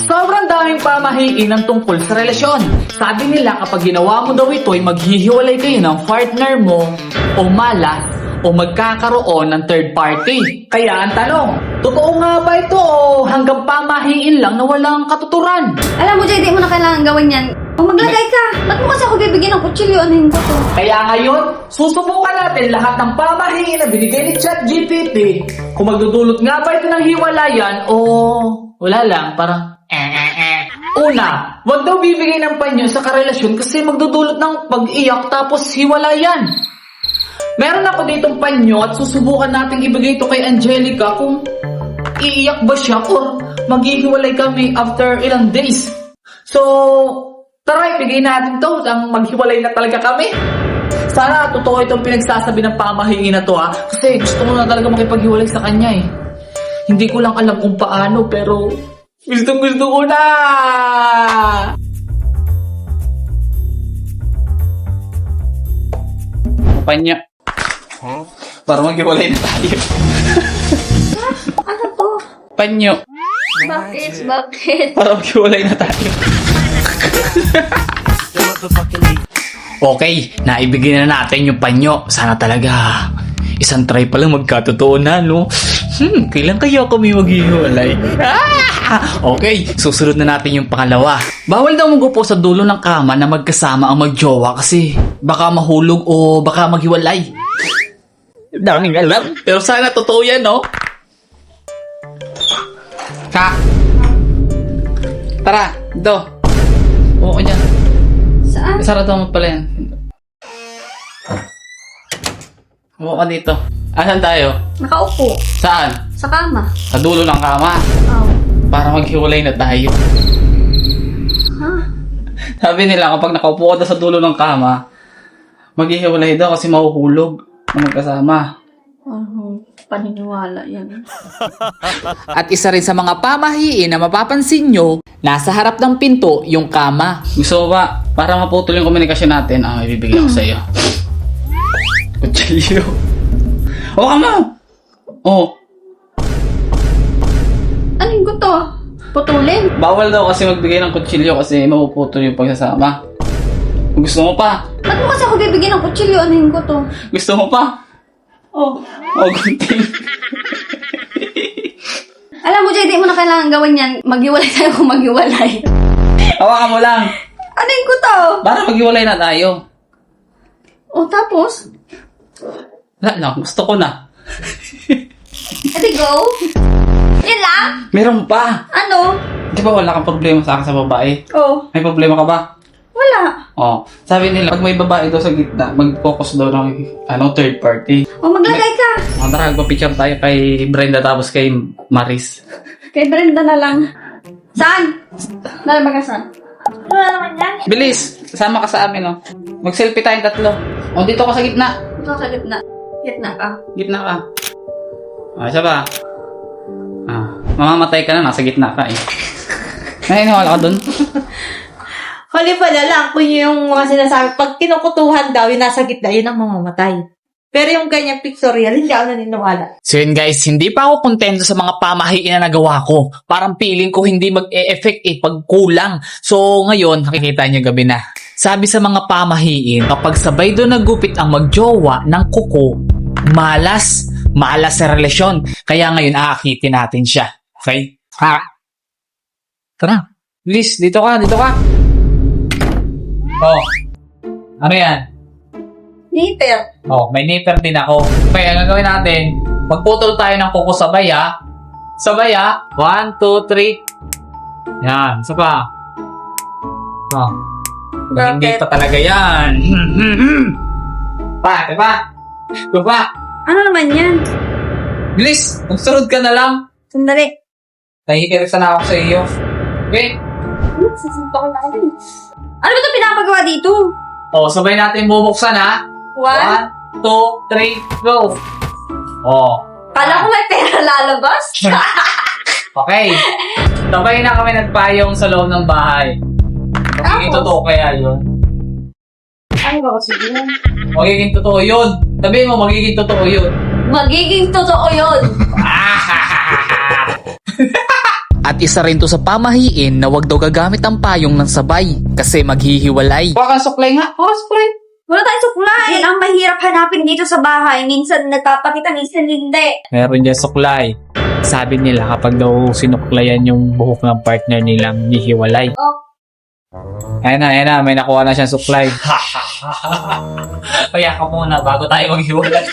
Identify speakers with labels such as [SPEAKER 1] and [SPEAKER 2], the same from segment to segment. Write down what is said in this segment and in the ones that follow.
[SPEAKER 1] Sobrang daming pamahiin tungkol sa relasyon. Sabi nila kapag ginawa mo daw ito ay maghihiwalay kayo ng partner mo o malas o magkakaroon ng third party. Kaya ang tanong, totoo nga ba ito o hanggang pamahiin lang na walang katuturan?
[SPEAKER 2] Alam mo, Jay, di mo na kailangan gawin yan. O maglagay ka. Ba't mo kasi ako bibigyan ng kutsilyo? Anuhin ko to?
[SPEAKER 1] Kaya ngayon, susubukan natin lahat ng pamahiin na binigay ni ChatGPT kung magdudulot nga ba ito ng hiwalayan o wala lang, parang Una, wag daw bibigay ng panyo sa karelasyon kasi magdudulot ng pag-iyak tapos hiwalayan. Meron ako ditong panyo at susubukan nating ibigay ito kay Angelica kung iiyak ba siya or maghihiwalay kami after ilang days. So, tara, ibigay natin to ang maghiwalay na talaga kami. Sana totoo itong pinagsasabi ng pamahiin na to kasi gusto ko na talaga makipaghiwalay sa kanya eh. Hindi ko lang alam kung paano pero gusto ko na! Panya. Para maghiwalay na tayo.
[SPEAKER 2] Ano to?
[SPEAKER 1] Panyo.
[SPEAKER 2] Bakit? Bakit?
[SPEAKER 1] Para maghiwalay na tayo. Okay, naibigay na natin yung panyo. Sana talaga. Isang try pa lang magkatotoo na, no? Kailan kaya kami maghihiwalay? Okay, susunod na natin yung pangalawa. Bawal daw magupo sa dulo ng kama na magkasama ang magjowa kasi baka mahulog o baka maghiwalay. Daming alam. Pero sana totoo yan, no? Tara, do. Oo, dyan.
[SPEAKER 2] Saan?
[SPEAKER 1] Sarado mo pala yan. Oo ka dito. Asan tayo?
[SPEAKER 2] Nakaupo.
[SPEAKER 1] Saan?
[SPEAKER 2] Sa kama.
[SPEAKER 1] Sa dulo ng kama.
[SPEAKER 2] Oh.
[SPEAKER 1] Para maghiwalay na tayo.
[SPEAKER 2] Huh?
[SPEAKER 1] Sabi nila kapag nakaupo ka sa dulo ng kama, maghihiwalay daw kasi mahuhulog na magkasama.
[SPEAKER 2] Paniniwala yan.
[SPEAKER 1] At isa rin sa mga pamahiin na mapapansin nyo, nasa harap ng pinto yung kama. Gusto mo ba, para maputol yung komunikasyon natin, ibibigay ko sa iyo. Kutsilyo. O, kama! O.
[SPEAKER 2] Aling ko to? Putulin?
[SPEAKER 1] Bawal daw kasi magbigay ng kutsilyo kasi mapuputol yung pagsasama. Gusto mo pa?
[SPEAKER 2] Ba't mo kasi ako bibigyan ng kutsilyo? Anuhin ko to?
[SPEAKER 1] Gusto mo pa? Oh, gunting.
[SPEAKER 2] Alam mo, Jay, di mo na kailangan gawin yan. Maghiwalay tayo kung maghiwalay.
[SPEAKER 1] Hawakan mo lang.
[SPEAKER 2] Anuhin ko to?
[SPEAKER 1] Para maghiwalay na tayo.
[SPEAKER 2] O, tapos?
[SPEAKER 1] Wala na, gusto ko na.
[SPEAKER 2] Edi go? Yan lang?
[SPEAKER 1] Meron pa.
[SPEAKER 2] Ano?
[SPEAKER 1] Di ba wala kang problema sa akin sa babae?
[SPEAKER 2] Oh.
[SPEAKER 1] May problema ka ba?
[SPEAKER 2] Wala.
[SPEAKER 1] Oh, sabi nila, pag may babae daw sa gitna, mag-focus daw ng third party.
[SPEAKER 2] O, maglagay ka.
[SPEAKER 1] Tara, magpa-picture tayo kay Brenda tapos kay Maris.
[SPEAKER 2] Kay Brenda na lang. Saan? Nalabag ka saan? Wala naman yan.
[SPEAKER 1] Bilis, sama ka sa amin, oh. Mag-selfie tayong tatlo. O, dito ka sa gitna.
[SPEAKER 2] Ito sa gitna. Gitna ka.
[SPEAKER 1] Gitna ka. Isa ba? Mamamatay ka na, nasa gitna ka eh. Naniniwala ka dun?
[SPEAKER 3] Huli pala lang kung yung mga sinasabi, pag kinukutuhan daw, yung nasa gitna, yun ang mamamatay. Pero yung ganyang pictorial, hindi ako naniniwala.
[SPEAKER 1] So yun guys, hindi pa ako kontento sa mga pamahiin na nagawa ko. Parang feeling ko hindi mag-e-effect pag kulang. So ngayon, nakikita niyo gabi na. Sabi sa mga pamahiin, kapag sabay doon nagupit ang magjowa ng kuko, malas sa relasyon. Kaya ngayon, aakitin natin siya. Okay? Tara. Please, dito ka. Oh. Ano yan?
[SPEAKER 3] Nipper.
[SPEAKER 1] Oh, may nipper din ako. Okay, ang gagawin natin, magputol tayo ng kuko sabay, ha? Sabay, ha? 1, 2, 3. Yan, isa pa. Oh. Hindi pa talaga yan. Pa, diba? Diba?
[SPEAKER 2] Ano naman yan?
[SPEAKER 1] Bilis, magsunod ka na lang.
[SPEAKER 2] Sandali.
[SPEAKER 1] Nahikirig na ako sa iyo. Okay?
[SPEAKER 2] Sasunto ko na kami. Ano ba ito pinapagawa dito?
[SPEAKER 1] Oh, sabay natin bubuksan, ha? 1, 2, 3, go! Oh.
[SPEAKER 2] Kala ko may pera lalabas.
[SPEAKER 1] Okay. Sabay na kami nagpayong sa loob ng bahay. Magiging totoo kaya yun?
[SPEAKER 2] Ano ba kasi yun?
[SPEAKER 1] Magiging totoo yun. Sabihin mo, magiging totoo yun.
[SPEAKER 2] Magiging totoo yun.
[SPEAKER 1] At isa rin to sa pamahiin na wag daw gagamit ang payong ng sabay kasi maghihiwalay. Huwag kang suklay nga. Oh, spray.
[SPEAKER 2] Wala tayong suklay. Yan ang mahirap hanapin dito sa bahay. Minsan nagpapakita, minsan hindi.
[SPEAKER 1] Meron dyan suklay. Sabi nila kapag daw sinuklayan yung buhok ng partner nilang hihiwalay.
[SPEAKER 2] Oh.
[SPEAKER 1] Ayan na, may nakuha na siyang suklay. Kaya ka muna bago tayo maghiwalay.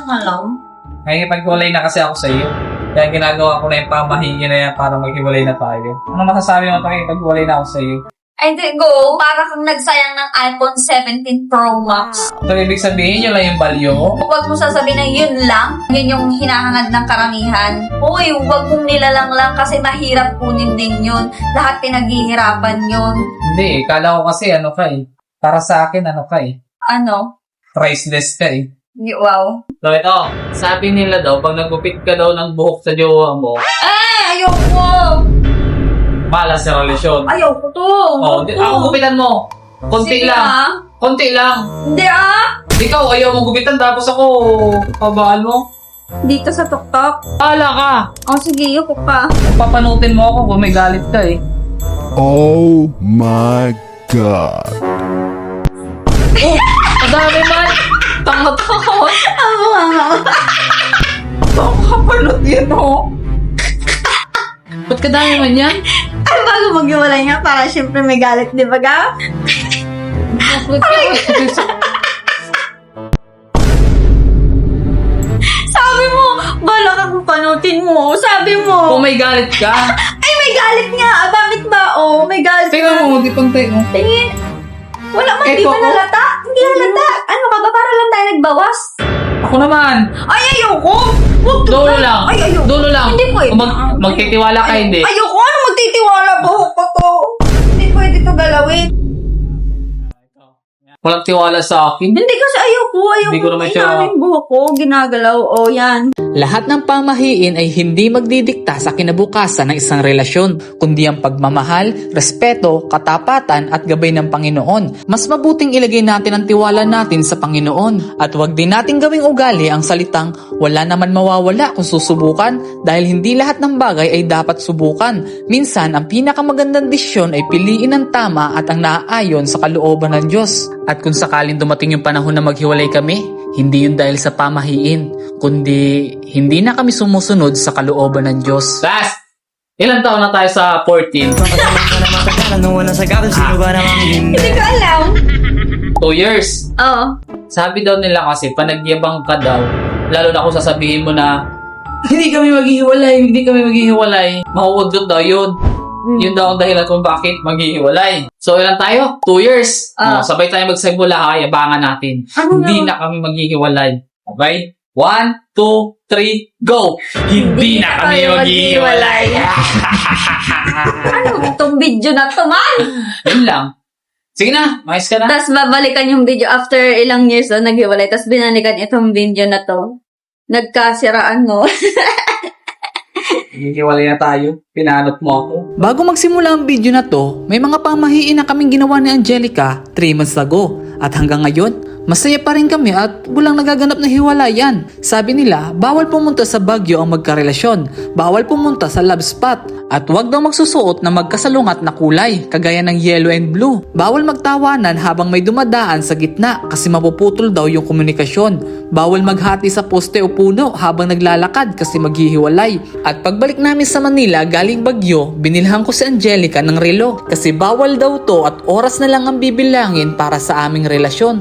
[SPEAKER 2] Malam.
[SPEAKER 1] Ngayon paghiwalay na kasi ako sa iyo. Kaya ginagawa ko na yung pamahiin na yan para maghiwalay na tayo. Ano masasabi mo tayo paghiwalay na ako sa iyo?
[SPEAKER 2] Ay, di go. Para kang nagsayang ng iPhone 17 Pro Max.
[SPEAKER 1] So, ibig sabihin yun lang yung value mo?
[SPEAKER 2] Huwag mo sasabihin na yun lang. Yun yung hinahangad ng karamihan. Uy, huwag mong nilalang lang kasi mahirap kunin din yun. Lahat pinaghihirapan yun.
[SPEAKER 1] Hindi, kala ko kasi ano ka eh. Para sa akin ano ka eh.
[SPEAKER 2] Ano?
[SPEAKER 1] Priceless ka eh.
[SPEAKER 2] Wow.
[SPEAKER 1] So ito, sabi nila daw, pag nagupit ka daw ng buhok sa jowa mo,
[SPEAKER 2] Ayoko!
[SPEAKER 1] malas sa relasyon.
[SPEAKER 2] Ayoko to!
[SPEAKER 1] Oh, ako gupitan mo. Konti
[SPEAKER 2] Sige,
[SPEAKER 1] lang.
[SPEAKER 2] ah.
[SPEAKER 1] Konti lang.
[SPEAKER 2] Hindi
[SPEAKER 1] Ikaw, ayaw mo gupitan tapos ako, pabaan mo.
[SPEAKER 2] Dito sa tuktok.
[SPEAKER 1] Pala ka.
[SPEAKER 2] Oh, sige, yuko pa.
[SPEAKER 1] Papanutin mo ako kung may galit ka eh.
[SPEAKER 4] Oh my God.
[SPEAKER 1] Oh, madami man. Tanga-tanga. Kapalot yan oh. Ba't kadami man yan?
[SPEAKER 2] Ay, bago maghiwalay nga, para syempre may galit, di ba ga? Sabi mo, bala ka kung panutin mo. Sabi mo.
[SPEAKER 1] Kung may galit ka,
[SPEAKER 2] Ay, may galit nga. Bakit ba? Oh, may galit
[SPEAKER 1] tingnan mo, di pang tayo.
[SPEAKER 2] Tingin. Wala man,
[SPEAKER 1] Eh,
[SPEAKER 2] di ba
[SPEAKER 1] koko.
[SPEAKER 2] nalata? Hindi halata. Ano ka ba? Para lang tayo nagbawas.
[SPEAKER 1] Ako naman.
[SPEAKER 2] Ay, ayoko. Huwag to.
[SPEAKER 1] Dulo lang.
[SPEAKER 2] Ay, ayoko.
[SPEAKER 1] Dulo lang.
[SPEAKER 2] Hindi pwede.
[SPEAKER 1] Kung magtitiwala ka, hindi.
[SPEAKER 2] Ayoko. Ano magtitiwala? Buhok ko to. Hindi pwede to galawin.
[SPEAKER 1] Walang tiwala sa akin.
[SPEAKER 2] Hindi kasi ayoko.
[SPEAKER 1] Hindi ko naman siya-
[SPEAKER 2] Inamin buhok ko. Ginagalaw. O, yan.
[SPEAKER 1] Lahat ng pamahiin ay hindi magdidikta sa kinabukasan ng isang relasyon, kundi ang pagmamahal, respeto, katapatan at gabay ng Panginoon. Mas mabuting ilagay natin ang tiwala natin sa Panginoon at huwag din natin gawing ugali ang salitang wala naman mawawala kung susubukan dahil hindi lahat ng bagay ay dapat subukan. Minsan, ang pinakamagandang desisyon ay piliin ang tama at ang naaayon sa kalooban ng Diyos. At kung sakaling dumating yung panahon na maghiwalay kami, hindi yun dahil sa pamahiin, kundi hindi na kami sumusunod sa kalooban ng Diyos. Last! Ilang taon na tayo sa 14?
[SPEAKER 2] Hindi ko alam.
[SPEAKER 1] 2 years.
[SPEAKER 2] Oo.
[SPEAKER 1] Sabi daw nila kasi, panagyabang ka daw, lalo na kung sasabihin mo na, hindi kami maghihiwalay, mahuwagdot daw yun. Yun daw ang dahilan kung bakit maghihiwalay. So, ilan tayo? 2 years. Sabay tayo magsimula, hayabangan natin. Hindi na kami maghihiwalay. Okay? 1, 2, 3, go! Hindi na kami maghihiwalay.
[SPEAKER 2] Ano itong video na to, man?
[SPEAKER 1] Yun lang. Sige na, mais ka na.
[SPEAKER 2] Tapos babalikan yung video after ilang years na naghiwalay. Tapos binalikan itong video na to. Nagkasiraan mo.
[SPEAKER 1] Hihiwalay na tayo. Pinanot mo ako. Bago magsimula ang video na to, may mga pamahiin na kaming ginawa ni Angelica 3 months ago. At hanggang ngayon, masaya pa rin kami at walang nagaganap na hiwalayan. Sabi nila, bawal pumunta sa Baguio ang magkarelasyon. Bawal pumunta sa love spot. At wag daw magsusuot na magkasalungat na kulay, kagaya ng yellow and blue. Bawal magtawanan habang may dumadaan sa gitna kasi mapuputol daw yung komunikasyon. Bawal maghati sa poste o puno habang naglalakad kasi maghihiwalay. At pagbalik namin sa Manila galing Baguio, binilhan ko si Angelica ng relo kasi bawal daw to at oras na lang ang bibilangin para sa aming relasyon.